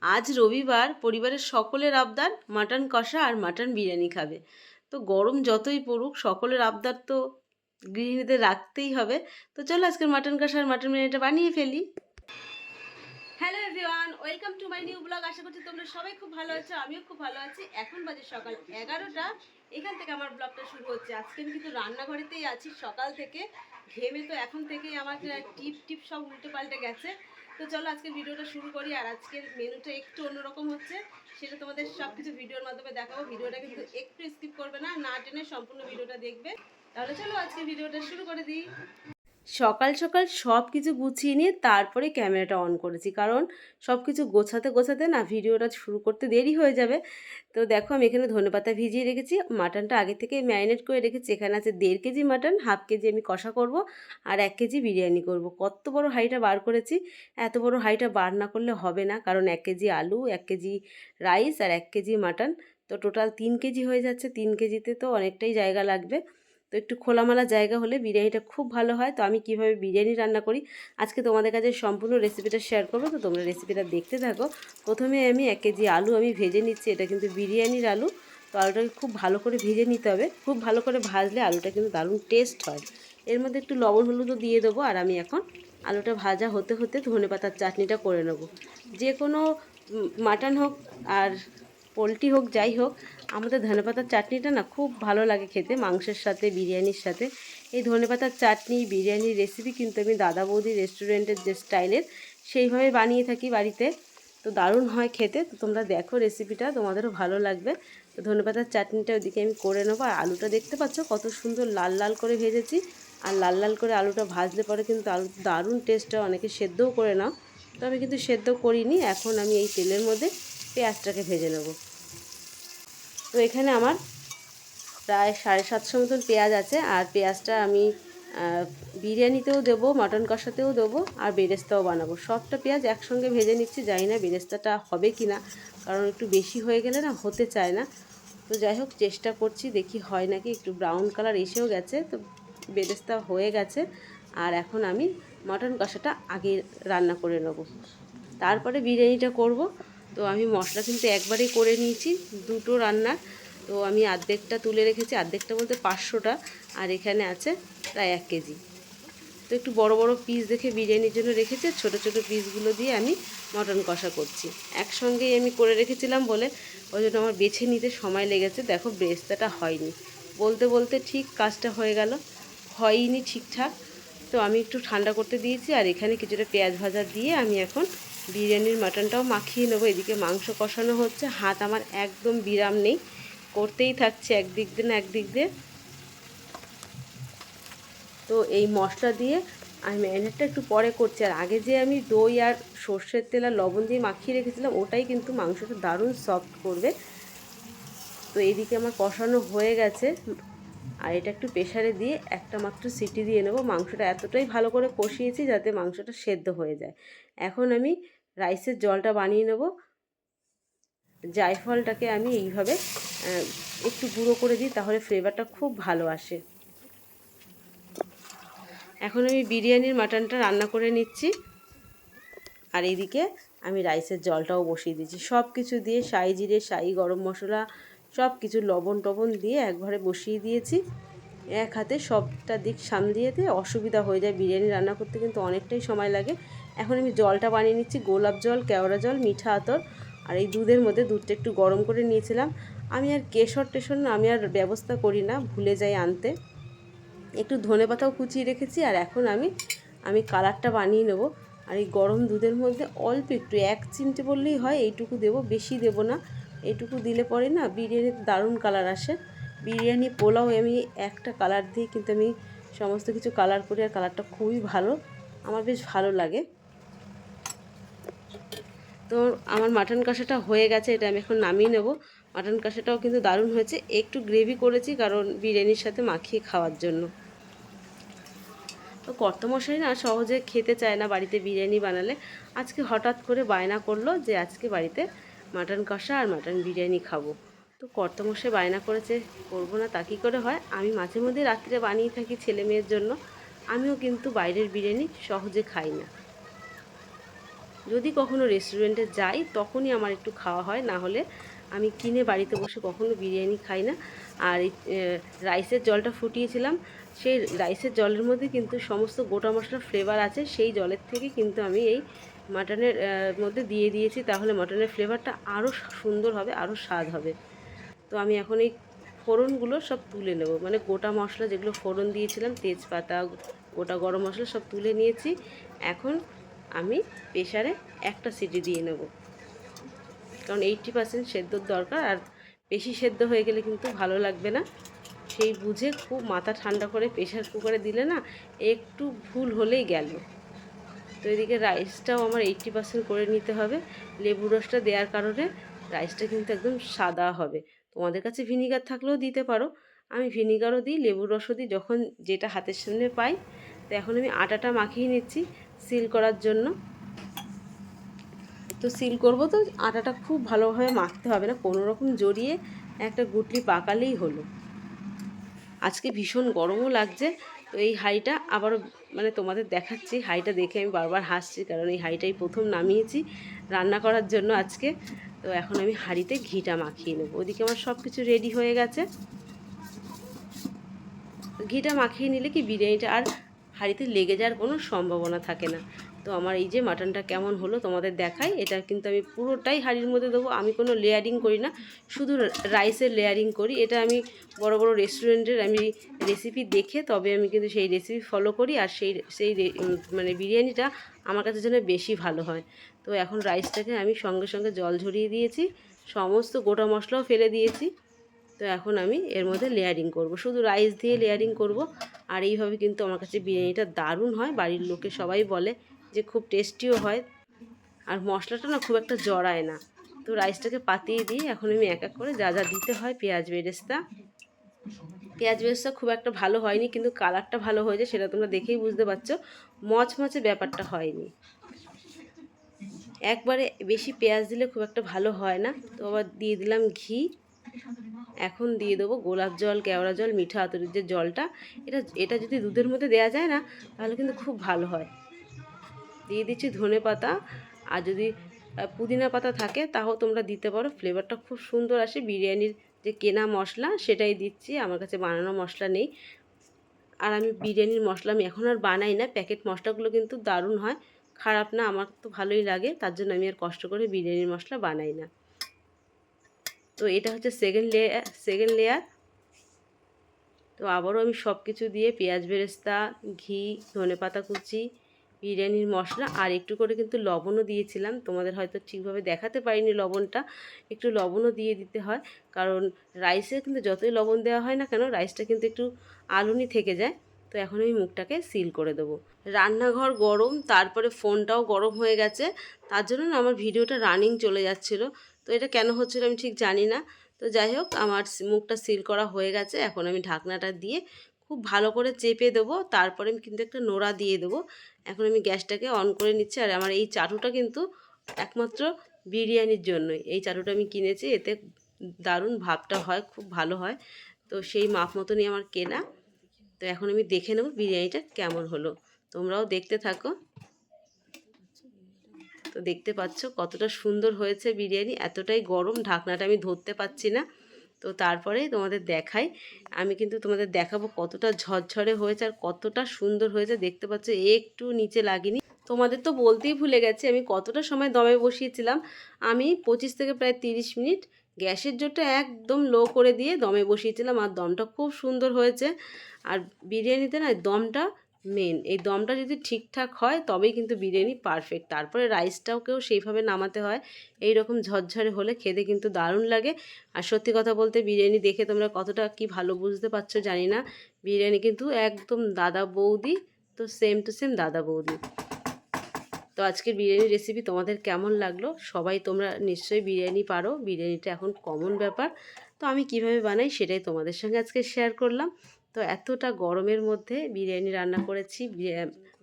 আজ রবিবার, পরিবারের সকলের আবদার মাটন কষা আর মাটন বিরিয়ানি খাবে। তো গরম যতই পড়ুক সকলের আবদার তো গৃহিণীদের রাখতেই হবে। তো চলো আজকের মাটন কষা আর মাটন বিরিয়ানিটা বানিয়ে ফেলি। Hello everyone, welcome to my new blog. আশা করছি তোমরা সবাই খুব ভালো আছো, আমিও খুব ভালো আছি। এখন বাজে সকাল 11টা। এখান থেকে আমার ব্লগটা শুরু হচ্ছে। আজকে আমি কিন্তু রান্নাঘরেতেই আছি সকাল থেকে। ঘেমে তো এখন থেকেই আমার টিপ টিপ সব উল্টে পাল্টে গেছে। তো চলো আজকের ভিডিওটা শুরু করি। আর আজকের মেনুটা একটু অন্যরকম হচ্ছে, সেটা তোমাদের সব কিছু ভিডিওর মাধ্যমে দেখাবো। ভিডিওটা কিন্তু একটু স্কিপ করবে না, না টেনে সম্পূর্ণ ভিডিওটা দেখবে। তাহলে চলো আজকে ভিডিওটা শুরু করে দিই। সকাল সকাল সব কিছু গুছিয়ে নিয়ে তারপরে ক্যামেরাটা অন করেছি, কারণ সব কিছু গোছাতে গোছাতে না ভিডিওটা শুরু করতে দেরি হয়ে যাবে। তো দেখো আমি এখানে ধনেপাতা ভিজিয়ে রেখেছি, মাটনটা আগে থেকে ম্যারিনেট করে রেখেছি। এখানে আছে 1.5 কেজি মাটন, 1/2 কেজি আমি কষা করব আর 1 কেজি বিরিয়ানি করব। কত বড় হাঁড়িটা বার করেছি, এত বড় হাঁড়িটা বার না করলে হবে না, কারণ 1 কেজি আলু, 1 কেজি রাইস আর 1 কেজি মাটন, তো টোটাল 3 কেজি হয়ে যাচ্ছে। 3 কেজিতে তো অনেকটাই জায়গা লাগবে। তো একটু খোলামেলা জায়গা হলে বিরিয়ানিটা খুব ভালো হয়। তো আমি কিভাবে বিরিয়ানি রান্না করি আজকে তোমাদের কাছে সম্পূর্ণ রেসিপিটা শেয়ার করবো, তো তোমরা রেসিপিটা দেখতে থাকো। প্রথমে আমি 1 কেজি আলু আমি ভেজে নিচ্ছি। এটা কিন্তু বিরিয়ানির আলু, তো আলুটাকে খুব ভালো করে ভেজে নিতে হবে। খুব ভালো করে ভাজলে আলুটা কিন্তু দারুণ টেস্ট হয়। এর মধ্যে একটু লবণ হলুদও দিয়ে দেবো। আর আমি এখন আলুটা ভাজা হতে হতে ধনেপাতার চাটনিটা করে নেব। যে কোনো মাটন হোক আর পোলট্রি হোক, যাই হোক, আমাদের ধনেপাতার চাটনিটা না খুব ভালো লাগে খেতে, মাংসের সাথে, বিরিয়ানির সাথে। এই ধনেপাতার চাটনি বিরিয়ানির রেসিপি কিন্তু আমি দাদা বৌদি রেস্টুরেন্টের যে স্টাইলের সেইভাবে বানিয়ে থাকি বাড়িতে। তো দারুণ হয় খেতে। তো তোমরা দেখো রেসিপিটা, তোমাদেরও ভালো লাগবে। তো ধনেপাতার চাটনিটা ওইদিকে আমি করে নেবো। আর আলুটা দেখতে পাচ্ছ কত সুন্দর লাল লাল করে ভেজেছি। আর লাল লাল করে আলুটা ভাজলে পরে কিন্তু আলু দারুণ টেস্ট হয়। অনেকে সেদ্ধও করে নাও, তো আমি কিন্তু সেদ্ধ করিনি। এখন আমি এই তেলের মধ্যে পেঁয়াজটাকে ভেজে নেব। তো এখানে আমার প্রায় 750 মতন পেঁয়াজ আছে। আর পেঁয়াজটা আমি বিরিয়ানিতেও দেবো, মাটন কষাতেও দেবো আর বেরেস্তাও বানাবো। সবটা পেঁয়াজ একসঙ্গে ভেজে নিচ্ছি। জানি না বেরেস্তাটা হবে কি না, কারণ একটু বেশি হয়ে গেলে না হতে চায় না। তো যাই হোক চেষ্টা করছি, দেখি হয় নাকি। একটু ব্রাউন কালার এসেও গেছে, তো বেরেস্তা হয়ে গেছে। আর এখন আমি মাটন কষাটা আগে রান্না করে নেব, তারপরে বিরিয়ানিটা করব। তো আমি মশলা কিন্তু একবারেই করে নিয়েছি দুটো রান্নার। তো আমি অর্ধেকটা তুলে রেখেছি, অর্ধেকটা বলতে 500টা, আর এখানে আছে প্রায় 1 কেজি। তো একটু বড় বড় পিস দেখে বিরিয়ানির জন্য রেখেছি, ছোট ছোট পিসগুলো দিয়ে আমি মটন কষা করছি। একসঙ্গেই আমি করে রেখেছিলাম বলে ওই জন্য আমার বেছে নিতে সময় লেগেছে। দেখো বেরেস্তাটা হয়নি, বলতে বলতে ঠিক কাজটা হয়ে গেল, হয়নি ঠিকঠাক। তো আমি একটু ঠান্ডা করতে দিয়েছি। আর এখানে কিছুটা পেঁয়াজ ভাজা দিয়ে আমি এখন বিরিয়ানির মাটনটাও মাখিয়ে নেবো। এদিকে মাংস কষানো হচ্ছে, হাত আমার একদম বিরাম নেই, করতেই থাকছে একদিক দিয়ে না একদিক দিয়ে। তো এই মশলা দিয়ে আমি ম্যারিনেটটা একটু পরে করছি। আর আগে যে আমি দই আর সর্ষের তেল আর লবণ দিয়ে মাখিয়ে রেখেছিলাম, ওটাই কিন্তু মাংসটা দারুণ সফট করবে। তো এইদিকে আমার কষানো হয়ে গেছে। আর এটা একটু প্রেশারে দিয়ে একটা মাত্র সিটি দিয়ে নেব। মাংসটা এতটাই ভালো করে কষিয়েছি যাতে মাংসটা সেদ্ধ হয়ে যায়। এখন আমি রাইসের জলটা বানিয়ে নেব। জায়ফলটাকে আমি এইভাবে একটু গুঁড়ো করে দিই, তাহলে ফ্লেভারটা খুব ভালো আসে। এখন আমি বিরিয়ানির মাটনটা রান্না করে নিচ্ছি। আর এইদিকে আমি রাইসের জলটাও বসিয়ে দিয়েছি। সব কিছু দিয়ে শাহি জিরে, শাহি গরম মশলা, সব কিছু লবণ টবণ দিয়ে একবারে বসিয়ে দিয়েছি। এক হাতে সবটা দিক সামলিয়ে দিয়ে অসুবিধা হয়ে যায়, বিরিয়ানি রান্না করতে কিন্তু অনেকটাই সময় লাগে। এখন আমি জলটা বানিয়ে নিচ্ছি, গোলাপ জল, কেওড়া জল, মিঠা আতর। আর এই দুধের মধ্যে দুধটা একটু গরম করে নিয়েছিলাম। আমি আর কেশর টেশর না আমি আর ব্যবস্থা করি না, ভুলে যাই আনতে। একটু ধনেপাতাও কুচিয়ে রেখেছি। আর এখন আমি কালারটা বানিয়ে নেব। আর এই গরম দুধের মধ্যে অল্প একটু 1 চিমটে বললেই হয়, এইটুকু দেবো, বেশি দেব না। এইটুকু দিলে পরে না বিরিয়ানিতে দারুণ কালার আসে। বিরিয়ানি পোলাও আমি একটা কালার দিয়ে কিন্তু আমি সমস্ত কিছু কালার করি, আর কালারটা খুবই ভালো, আমার বেশ ভালো লাগে। তো আমার মাটন কষাটা হয়ে গেছে, এটা আমি এখন নামিয়ে নেব। মাটন কষাটাও কিন্তু দারুণ হয়েছে, একটু গ্রেভি করেছি কারণ বিরিয়ানির সাথে মাখিয়ে খাওয়ার জন্য। তো কর্তামশাই না সহজে খেতে চায় না বাড়িতে বিরিয়ানি বানালে। আজকে হঠাৎ করে বায়না করলো যে আজকে বাড়িতে মাটন কষা আর মাটন বিরিয়ানি খাবো। তো কর্তামশাই বায়না করেছে, করবো না তা কী করে হয়। আমি মাঝে মধ্যে রাত্রে বানিয়ে থাকি ছেলে মেয়ের জন্য। আমিও কিন্তু বাইরের বিরিয়ানি সহজে খাই না। যদি কখনো রেস্টুরেন্টে যাই তখনই আমার একটু খাওয়া হয়, না হলে আমি কিনে বাড়িতে বসে কখনো বিরিয়ানি খাই না। আর এই রাইসের জলটা ফুটিয়েছিলাম, সেই রাইসের জলের মধ্যে কিন্তু সমস্ত গোটা মশলার ফ্লেভার আছে, সেই জলের থেকে কিন্তু আমি এই মাটনের মধ্যে দিয়ে দিয়েছি, তাহলে মাটনের ফ্লেভারটা আরও সুন্দর হবে, আরও স্বাদ হবে। তো আমি এখন এই ফোড়নগুলো সব তুলে নেব, মানে গোটা মশলা যেগুলো ফোড়ন দিয়েছিলাম, তেজপাতা, গোটা গরম মশলা সব তুলে নিয়েছি। এখন আমি প্রেশারে একটা সিটি দিয়ে নেব, কারণ 80% সেদ্ধর দরকার, আর বেশি সেদ্ধ হয়ে গেলে কিন্তু ভালো লাগবে না। সেই বুঝে খুব মাথা ঠান্ডা করে প্রেশার কুকারে দিলে না একটু ভুল হলেই গেল। তো এদিকে রাইসটাও আমার 80% করে নিতে হবে। লেবু রসটা দেওয়ার কারণে রাইসটা কিন্তু একদম সাদা হবে। তোমাদের কাছে ভিনিগার থাকলেও দিতে পারো, আমি ভিনিগারও দিই, লেবুর রসও দিই, যখন যেটা হাতের সামনে পাই। তো এখন আমি আটাটা মাখিয়ে নিচ্ছি সিল করার জন্য। তো সিল করব, তো আটাটা খুব ভালোভাবে মাখতে হবে না, কোনো রকম জড়িয়ে একটা গুটলি পাকালেই হলো। আজকে ভীষণ গরমও লাগছে, তো এই হাঁড়িটা আবারও মানে তোমাদের দেখাচ্ছি। হাঁড়িটা দেখে আমি বারবার হাসছি, কারণ এই হাঁড়িটাই প্রথম নামিয়েছি রান্না করার জন্য আজকে। তো এখন আমি হাঁড়িতে ঘিটা মাখিয়ে নেব। ওদিকে আমার সব কিছু রেডি হয়ে গেছে। ঘিটা মাখিয়ে নিলে কি বিরিয়ানিটা আর হাঁড়িতে লেগে যাওয়ার কোনো সম্ভাবনা থাকে না। তো আমার এই যে মাটনটা কেমন হলো তোমাদের দেখাই। এটা কিন্তু আমি পুরোটাই হাঁড়ির মধ্যে দেবো, আমি কোনো লেয়ারিং করি না, শুধু রাইসের লেয়ারিং করি। এটা আমি বড় বড় রেস্টুরেন্টের আমি রেসিপি দেখে তবে আমি কিন্তু সেই রেসিপি ফলো করি, আর সেই সেই মানে বিরিয়ানিটা আমার কাছে যেন বেশি ভালো হয়। তো এখন রাইসটাকে আমি সঙ্গে সঙ্গে জল ঝরিয়ে দিয়েছি, সমস্ত গোটা মশলাও ফেলে দিয়েছি। তো এখন আমি এর মধ্যে লেয়ারিং করব, শুধু রাইস দিয়ে লেয়ারিং করব। আর এইভাবে কিন্তু আমার কাছে বিরিয়ানিটা দারুণ হয়, বাড়ির লোকে সবাই বলে যে খুব টেস্টিও হয়, আর মশলাটা না খুব একটা জড়ায় না। তো রাইসটাকে পাতিয়ে দিয়ে এখন আমি এক এক করে যা যা দিতে হয়, পেঁয়াজ বেরেস্তা। পেঁয়াজ বেরেস্তা খুব একটা ভালো হয়নি, কিন্তু কালারটা ভালো হয়েছে, সেটা তোমরা দেখেই বুঝতে পারছো। মচমচে ব্যাপারটা হয়নি, একবারে বেশি পেঁয়াজ দিলে খুব একটা ভালো হয় না। তো আবার দিয়ে দিলাম ঘি। এখন দিয়ে দেবো গোলাপ জল, কেওড়া জল, মিঠা আতরের যে জলটা, এটা এটা যদি দুধের মধ্যে দেওয়া যায় না তাহলে কিন্তু খুব ভালো হয়। দিয়ে দিচ্ছি ধনে পাতা, আর যদি পুদিনা পাতা থাকে তাও তোমরা দিতে পারো, ফ্লেভারটা খুব সুন্দর আসে। বিরিয়ানির যে কেনা মশলা সেটাই দিচ্ছি, আমার কাছে বানানো মশলা নেই। আর আমি বিরিয়ানির মশলা আমি এখন আর বানাই না, প্যাকেট মশলাগুলো কিন্তু দারুণ হয়, খারাপ না, আমার তো ভালোই লাগে, তার জন্য আমি আর কষ্ট করে বিরিয়ানির মশলা বানাই না। তো এটা হচ্ছে সেকেন্ড লেয়ার। তো আবারও আমি সব কিছু দিয়ে পেঁয়াজ বেরেস্তা, ঘি, ধনেপাতা কুচি, বিরিয়ানির মশলা, আর একটু করে কিন্তু লবণও দিয়েছিলাম, তোমাদের হয়তো ঠিকভাবে দেখাতে পারিনি লবণটা, একটু লবণও দিয়ে দিতে হয়, কারণ রাইসে কিন্তু যতই লবণ দেওয়া হয় না কেন রাইসটা কিন্তু একটু আলুনি থেকে যায়। তো এখন আমি মুখটাকে সিল করে দেবো। রান্নাঘর গরম, তারপরে ফোনটাও গরম হয়ে গেছে, তার জন্য না আমার ভিডিওটা রানিং চলে যাচ্ছিলো। তো এটা কেন হচ্ছিলো আমি ঠিক জানি না। তো যাই হোক, আমার মুখটা সিল করা হয়ে গেছে, এখন আমি ঢাকনাটা দিয়ে খুব ভালো করে চেপে দেবো, তারপরে আমি কিন্তু একটা নোড়া দিয়ে দেবো। এখন আমি গ্যাসটাকে অন করে নিচ্ছি, আর আমার এই চাটুটা কিন্তু একমাত্র বিরিয়ানির জন্যই, এই চাটুটা আমি কিনেছি, এতে দারুণ ভাবটা হয়, খুব ভালো হয়। তো সেই মাপ মতনই আমার কেনা। তো এখন আমি দেখে নেব বিরিয়ানিটা কেমন হলো, তোমরাও দেখতে থাকো। তো দেখতে পাচ্ছ কতটা সুন্দর হয়েছে বিরিয়ানি, এতটাই গরম ঢাকনাটা আমি ধরতে পারছি না। তো তারপরে তোমাদের দেখাই, আমি কিন্তু তোমাদের দেখাবো কতটা ঝরঝরে হয়েছে আর কতটা সুন্দর হয়েছে, দেখতে পাচ্ছ একটু নিচে লাগেনি। তোমাদের তো বলতেই ভুলে গেছি আমি কতটা সময় দমে বসিয়েছিলাম। আমি 25 থেকে প্রায় 30 মিনিট গ্যাসের জোরটা একদম লো করে দিয়ে দমে বসিয়েছিলাম, আর দমটা খুব সুন্দর হয়েছে। আর বিরিয়ানিতে না দমটা মেন, এই দমটা যদি ঠিকঠাক হয় তবেই কিন্তু বিরিয়ানি পারফেক্ট। তারপরে রাইসটাকেও সেইভাবে নামাতে হয়, এই রকম ঝরঝরে হলে খেতে কিন্তু দারুণ লাগে। আর সত্যি কথা বলতে বিরিয়ানি দেখে তোমরা কতটা কি ভালো বুঝতে পারছো জানি না, বিরিয়ানি কিন্তু একদম দাদা বৌদি, তো সেম টু সেম দাদা বৌদি। তো আজকের বিরিয়ানি রেসিপি তোমাদের কেমন লাগলো? সবাই তোমরা নিশ্চয়ই বিরিয়ানি পারো, বিরিয়ানিটা এখন কমন ব্যাপার। তো আমি কিভাবে বানাই সেটাই তোমাদের সঙ্গে আজকে শেয়ার করলাম। তো এতটা গরমের মধ্যে বিরিয়ানি রান্না করেছি,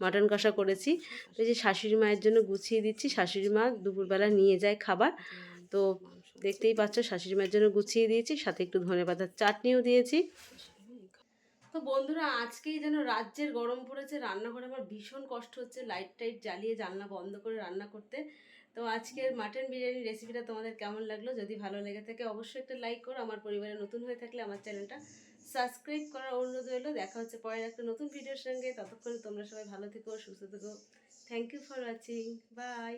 মাটন কষা করেছি। তো এই যে শাশুড়ি মায়ের জন্য গুছিয়ে দিচ্ছি, শাশুড়ি মা দুপুরবেলা নিয়ে যায় খাবার। তো দেখতেই পাচ্ছ শাশুড়ি মায়ের জন্য গুছিয়ে দিয়েছি, সাথে একটু ধনেপাতার চাটনিও দিয়েছি। তো তো বন্ধুরা আজকেই যেন রাজ্যের গরম পড়েছে, রান্নাঘরে আমার ভীষণ কষ্ট হচ্ছে লাইট টাইট জ্বালিয়ে জানলা বন্ধ করে রান্না করতে। তো আজকের মাটন বিরিয়ানি রেসিপিটা তোমাদের কেমন লাগলো? যদি ভালো লেগে থাকে অবশ্যই একটা লাইক করো, আমার পরিবারে নতুন হয়ে থাকলে আমার চ্যানেলটা সাবস্ক্রাইব করার অনুরোধ রইলো। দেখা হচ্ছে পরের একটা নতুন ভিডিওর সঙ্গে, ততক্ষণে তোমরা সবাই ভালো থেকো, সুস্থ থেকো। Thank you for watching, by.